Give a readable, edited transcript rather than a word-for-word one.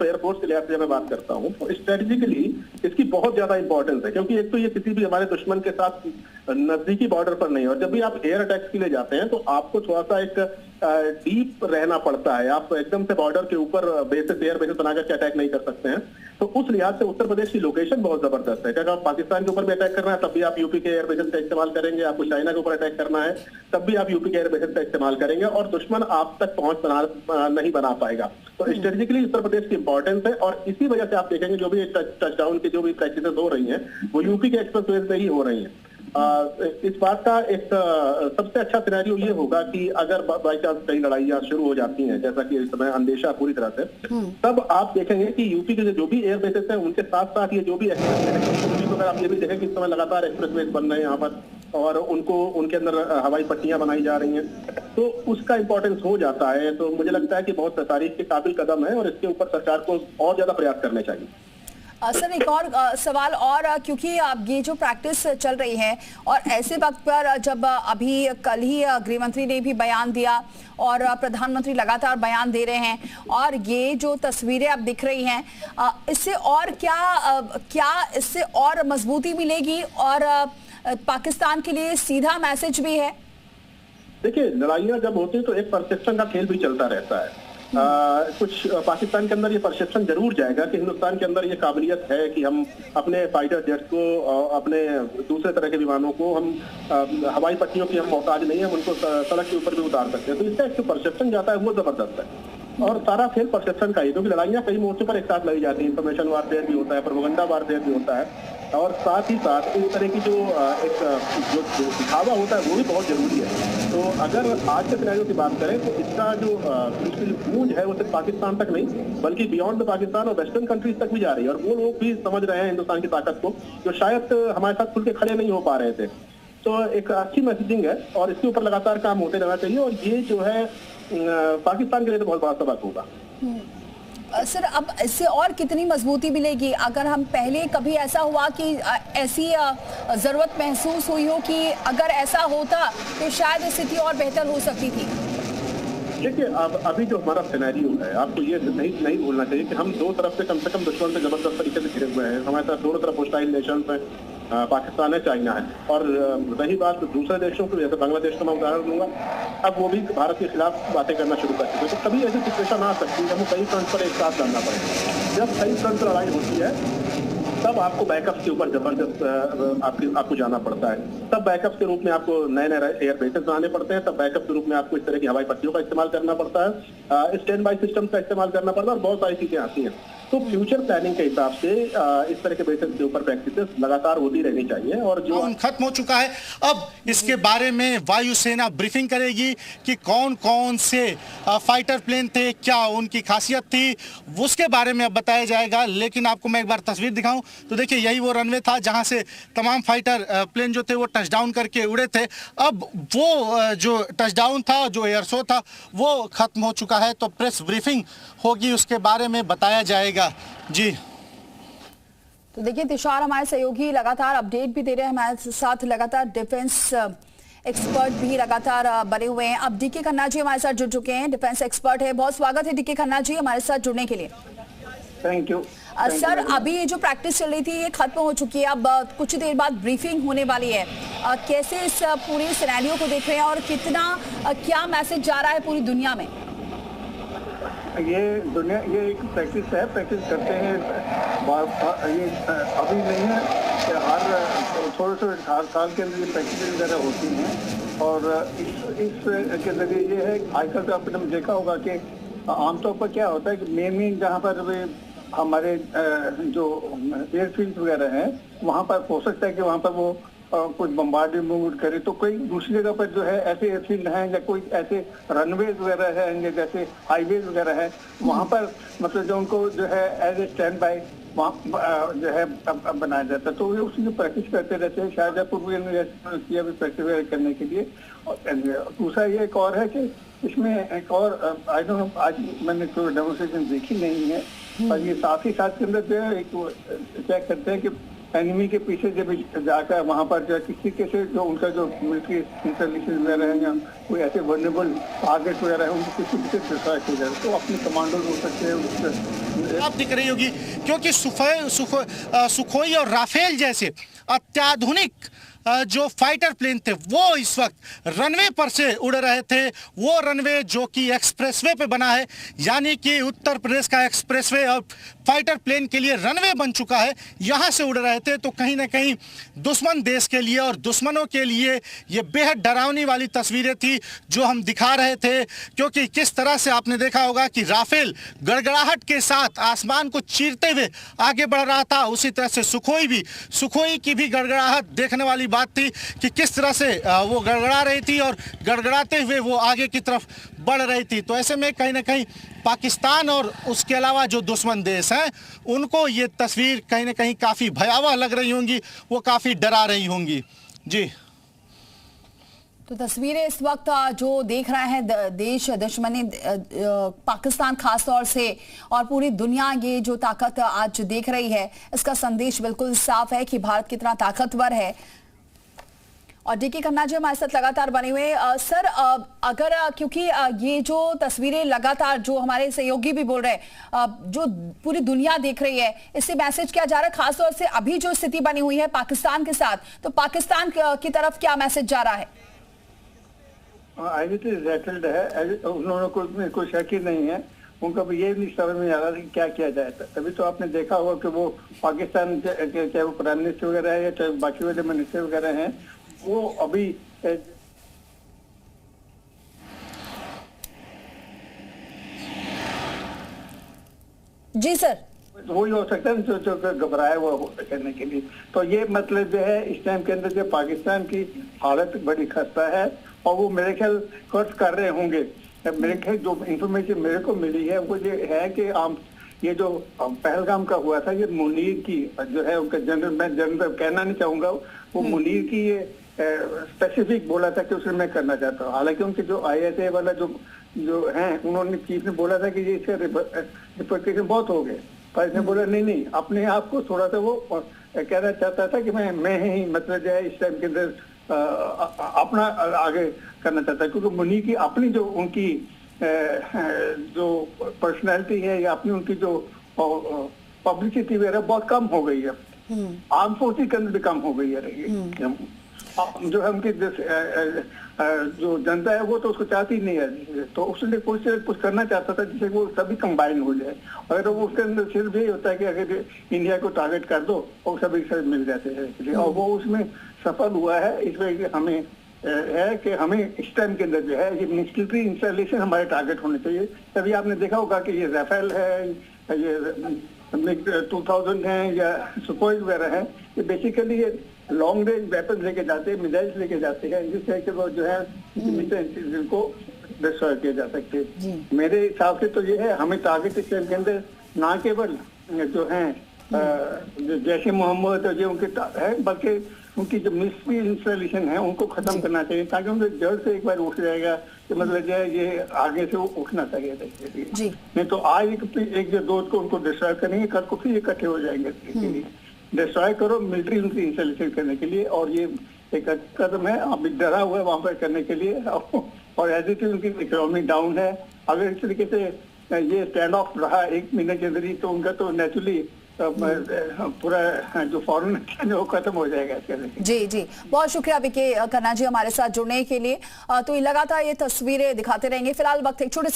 Air force के लिहाज से मैं बात करता हूँ तो स्ट्रेटेजिकली इसकी बहुत ज्यादा इंपॉर्टेंस है, क्योंकि एक तो ये किसी भी हमारे दुश्मन के साथ नजदीकी बॉर्डर पर नहीं है, और जब भी आप एयर अटैक्स के लिए जाते हैं तो आपको थोड़ा सा एक डीप रहना पड़ता है। आप एकदम से बॉर्डर के ऊपर बेसिस एयर बेसिस बना करके अटैक नहीं कर सकते हैं। तो उस लिहाज से उत्तर प्रदेश की लोकेशन बहुत जबरदस्त है। अगर आप पाकिस्तान के ऊपर भी अटैक करना है तब भी आप यूपी के एयर बेसिस का इस्तेमाल करेंगे, आपको चाइना के ऊपर अटैक करना है तब भी आप यूपी के एयर बेसिस का इस्तेमाल करेंगे और दुश्मन आप तक पहुंच नहीं बना पाएगा। तो स्ट्रेटेजिकली उत्तर प्रदेश की इंपॉर्टेंस है, और इसी वजह से आप देखेंगे जो भी टच डाउन की जो भी प्रैक्टिसेस हो रही हैं वो यूपी के एक्सप्रेसवेज में ही हो रही हैं। इस बात का एक सबसे अच्छा सिनेरियो ये होगा कि अगर बाई चांस कई लड़ाइयां शुरू हो जाती हैं, जैसा कि इस समय अंदेशा पूरी तरह से, तब आप देखेंगे कि यूपी के जो भी एयर बेसेस हैं उनके साथ साथ ये जो भी एक्सप्रेस, अगर आप ये भी देखें कि इस समय लगातार एक्सप्रेसवेज बन रहे हैं यहाँ पर और उनके अंदर हवाई पट्टियां बनाई जा रही हैं, तो उसका इंपॉर्टेंस हो जाता है। तो मुझे लगता है कि बहुत तारीफ के काबिल कदम है और इसके ऊपर सरकार को और ज्यादा प्रयास करने चाहिए। सर एक और सवाल, और क्योंकि अब ये जो प्रैक्टिस चल रही है और ऐसे वक्त पर जब अभी कल ही गृह मंत्री ने भी बयान दिया और प्रधानमंत्री लगातार बयान दे रहे हैं, और ये जो तस्वीरें अब दिख रही हैं, इससे और क्या इससे और मजबूती मिलेगी और पाकिस्तान के लिए सीधा मैसेज भी है? देखिए, लड़ाइयां जब होती है तो एक परसेप्शन का खेल भी चलता रहता है। कुछ पाकिस्तान के अंदर ये परसेप्शन जरूर जाएगा कि हिंदुस्तान के अंदर ये काबिलियत है कि हम अपने फाइटर जेट्स को, अपने दूसरे तरह के विमानों को, हम हवाई पट्टियों की हम मोहताज नहीं है, हम उनको सड़क के ऊपर भी उतार सकते हैं। तो इसका एक जो परसेप्शन जाता है वो जबरदस्त है, और सारा खेल परसेप्शन का ही, क्योंकि लड़ाइयां कई मोर्चों पर एक साथ लड़ी जाती है। इंफॉर्मेशन वारफेयर भी होता है, प्रोपेगेंडा वारफेयर भी होता है, और साथ ही साथ इस तरह की जो दिखावा होता है वो भी बहुत जरूरी है। तो अगर आज के सिनेरियो की बात करें तो इसका जो इसकी गूंज है वो सिर्फ पाकिस्तान तक नहीं बल्कि बियॉन्ड द पाकिस्तान और वेस्टर्न कंट्रीज तक भी जा रही है, और वो लोग भी समझ रहे हैं हिंदुस्तान की ताकत को, जो शायद हमारे साथ खुल के खड़े नहीं हो पा रहे थे। तो एक अच्छी मैसेजिंग है और इसके ऊपर लगातार काम होते रहना चाहिए, और ये जो है पाकिस्तान के लिए तो बहुत बड़ा सबक होगा। सर अब इससे और कितनी मजबूती मिलेगी? अगर हम पहले कभी ऐसा हुआ कि ऐसी जरूरत महसूस हुई हो कि अगर ऐसा होता तो शायद स्थिति और बेहतर हो सकती थी? देखिए, अब अभी जो हमारा सिनेरियो है, आपको ये नहीं भूलना चाहिए कि हम दो तरफ से कम दुश्मन से जबरदस्त तरीके से घिरे हुए हैं। हमारे साथ दोनों तरफ होस्टाइल नेशंस हैं, पाकिस्तान है, चाइना है, और रही बात दूसरे देशों की, जैसे बांग्लादेश का मैं उदाहरण दूंगा, अब वो भी भारत के खिलाफ बातें करना शुरू कर चुके हैं। तो कभी ऐसी सिचुएशन आ सकती है जब वो कई फ्रंट पर एक साथ लड़ना पड़ेगा। जब कई फ्रंट पर लड़ाई होती है तब आपको बैकअप के ऊपर जबरदस्त आपको जाना पड़ता है। तब बैकअप के रूप में आपको नए नए एयर बेसेस बनाने पड़ते हैं, तब बैकअप के रूप में आपको इस तरह की हवाई पट्टियों का इस्तेमाल करना पड़ता है, स्टैंड बाय सिस्टम का इस्तेमाल करना पड़ता है, और बहुत सारी चीजें आती हैं। तो फ्यूचर प्लानिंग के हिसाब से इस तरह के बेसिस के ऊपर प्रैक्टिसेस लगातार होती रहनी चाहिए। और जो खत्म हो चुका है, अब इसके बारे में वायुसेना ब्रीफिंग करेगी कि कौन कौन से फाइटर प्लेन थे, क्या उनकी खासियत थी, उसके बारे में अब बताया जाएगा। लेकिन आपको मैं एक बार तस्वीर दिखाऊं तो देखिए, यही वो रनवे था जहां से तमाम फाइटर प्लेन जो थे वो टच डाउन करके उड़े थे। अब वो जो टच डाउन था, जो एयर शो था, वो खत्म हो चुका है। तो प्रेस ब्रीफिंग होगी, उसके बारे में बताया जाएगा जी। तो देखिए, तुषार हमारे सहयोगी लगातार अपडेट भी दे रहे हैं हमारे साथ, लगातार डिफेंस एक्सपर्ट भी लगातार बने हुए हैं। अब डीके खन्ना जी हमारे साथ जुड़ चुके हैं, डिफेंस एक्सपर्ट है। बहुत स्वागत है डीके खन्ना जी हमारे साथ जुड़ने के लिए। Thank you. सर, अभी ये जो प्रैक्टिस चल रही थी ये खत्म हो चुकी है, अब कुछ देर बाद ब्रीफिंग होने वाली है। कैसे इस पूरे सिनेरियो को देख रहे हैं और कितना क्या मैसेज जा रहा है पूरी दुनिया में? ये एक प्रैक्टिस है, प्रैक्टिस करते हैं ये अभी नहीं है कि हर साल के अंदर ये प्रैक्टिस वगैरह होती हैं। और इस के जरिए ये है, आजकल तो आपने देखा होगा कि आमतौर पर क्या होता है कि मेन जहाँ पर हमारे जो एयरफील्ड वगैरह हैं वहाँ पर हो सकता है कि वहाँ पर वो कुछ बम्बार्डिंग मूवमेंट करे, तो कोई दूसरी जगह पर जो है ऐसे एयरफील्ड हैं या कोई ऐसे रनवेज वगैरह है या जैसे हाईवेज वगैरह है, वहाँ पर मतलब जो उनको जो है एज ए स्टैंड बाय वहाँ जो है बनाया जाता है। तो ये उसकी प्रैक्टिस करते रहते हैं, शाहजहाँपुर भी किया भी प्रैक्टिस करने के लिए। और दूसरा ये एक और है कि इसमें एक और आई डोंट नो, आज मैंने कोई डेमोन्स्ट्रेशन देखी नहीं है, और ये साथ ही साथ के अंदर जो है एक चेक करते हैं कि एनिमी के पीछे जब जाकर वहाँ पर जो किसी के से जो उनका जो मिलिट्री इंस्टॉलेशन वगैरह है या कोई ऐसे वर्नेबल टारगेट वगैरह है उनको किसी से डिस्ट्रॉय किया जाए, तो अपने कमांडो हो सकते हैं, आप दिख रही होगी, क्योंकि सुखोई और राफेल जैसे अत्याधुनिक जो फाइटर प्लेन थे वो इस वक्त रनवे पर से उड़ रहे थे। वो रनवे जो कि एक्सप्रेसवे पे बना है, यानी कि उत्तर प्रदेश का एक्सप्रेसवे अब फाइटर प्लेन के लिए रनवे बन चुका है, यहाँ से उड़ रहे थे। तो कहीं ना कहीं दुश्मन देश के लिए और दुश्मनों के लिए ये बेहद डरावनी वाली तस्वीरें थी जो हम दिखा रहे थे, क्योंकि किस तरह से आपने देखा होगा कि राफेल गड़गड़ाहट के साथ आसमान को चीरते हुए आगे बढ़ रहा था। उसी तरह से सुखोई की भी गड़गड़ाहट देखने वाली बात थी कि किस तरह से वो गड़गड़ा रही थी और गड़गड़ाते हुए वो आगे की तरफ बढ़ रही थी। तो ऐसे में कहीं ना कहीं पाकिस्तान और उसके अलावा जो दुश्मन देश हैं उनको ये तस्वीर कहीं ना कहीं काफ़ी भयावह लग रही होंगी, वो काफ़ी डरा रही होंगी। जी, तो तस्वीरें इस वक्त जो देख रहे हैं देश दुश्मनी पाकिस्तान खास तौर से और पूरी दुनिया ये जो ताकत आज देख रही है, इसका संदेश बिल्कुल साफ है कि भारत कितना ताकतवर है। और डीके खन्ना जी हमारे साथ लगातार बने हुए। सर, अगर क्योंकि ये जो तस्वीरें लगातार जो हमारे सहयोगी भी बोल रहे हैं, जो पूरी दुनिया देख रही है, इससे मैसेज क्या जा रहा है, खासतौर से अभी जो स्थिति बनी हुई है पाकिस्तान के साथ, तो पाकिस्तान की तरफ क्या मैसेज जा रहा है? सेटल्ड है, उन्होंने कोई शक ही नहीं है, उनका भी ये नहीं समझ में आ रहा कि क्या किया जाए। तभी तो आपने देखा होगा कि वो पाकिस्तान चाहे वो प्राइम मिनिस्टर वगैरह है या चाहे बाकी वाले मिनिस्टर वगैरह हैं, वो अभी जी सर, वही हो सकता है जो घबराया हुआ करने के लिए। तो ये मतलब जो है इस टाइम के अंदर जो पाकिस्तान की हालत बड़ी खस्ता है और वो मेरे ख्याल खर्च कर रहे होंगे। मेरे ख्याल जो इंफॉर्मेशन मेरे को मिली है वो ये है कि ये जो पहलगाम का हुआ था, ये मुनीर की जो है उनका जनरल कहना नहीं चाहूंगा, वो मुनीर की ये स्पेसिफिक बोला था कि उसे मैं करना चाहता हूँ। हालांकि उनके जो ISA वाला जो है, उन्होंने चीफ ने बोला था कि ये इसका रिपोर्टेशन बहुत हो गए, पर इसने बोला नहीं, अपने आप को थोड़ा सा वो कहना चाहता था कि मैं ही मतलब जो है इस टाइम के अंदर अपना आगे करना चाहता है, क्योंकि मुनीर की अपनी जो उनकी जो पर्सनैलिटी है या अपनी उनकी जो पब्लिसिटी वगैरह बहुत कम हो गई है, आर्म फोर्सेस के अंदर भी कम हो गई है। जो है उनकी जो जनता है वो तो उसको चाहती नहीं है, तो उसने कुछ करना चाहता था जिससे वो सभी कंबाइन हो जाए। अगर वो उसके अंदर सिर्फ यही होता है कि अगर इंडिया को टारगेट कर दो और सभी मिल जाते हैं, और वो उसमें सफल हुआ है। इस वजह से हमें है कि हमें इस टाइम के अंदर जो है ये मिलिट्री इंस्टॉलेशन हमारे टारगेट होने चाहिए। तभी आपने देखा होगा कि ये राफेल है, ये 2000 है या सुखोई वगैरह है, ये बेसिकली ये लॉन्ग रेंज वेपन लेके जाते हैं, मिसाइल्स लेके जाते हैं, जिससे कि वो जो है को डिस्ट्रॉय किया जा सकते हैं। मेरे हिसाब से तो ये है हमें टारगेट इस टाइम के अंदर ना केवल जो है जैसे मोहम्मद और ये उनके है, बल्कि उनकी जो मिलिट्री इंस्टॉलेशन है उनको खत्म करना चाहिए, ताकि उनके जड़ से एक बार उठ जाएगा कि मतलब जो है ये आगे से वो उठना चाहिए। नहीं तो आज एक जो दोस्त को उनको डिस्ट्रॉय करेंगे, कल को फिर इकट्ठे हो जाएंगे। डिस्ट्रॉय करो मिलिट्री उनकी इंस्टॉलेशन करने के लिए, और ये एक कदम है अभी डरा हुआ है वहां पर करने के लिए। और एज इट इज उनकी इकोनॉमी डाउन है, अगर इस तरीके से ये स्टैंड ऑफ रहा 1 महीने के अंदर ही, तो उनका तो नेचुरली पूरा जो फॉरेन है वो खत्म हो जाएगा। जी, बहुत शुक्रिया डीके खन्ना जी हमारे साथ जुड़ने के लिए। तो लगातार ये तस्वीरें दिखाते रहेंगे। फिलहाल वक्त एक छोटे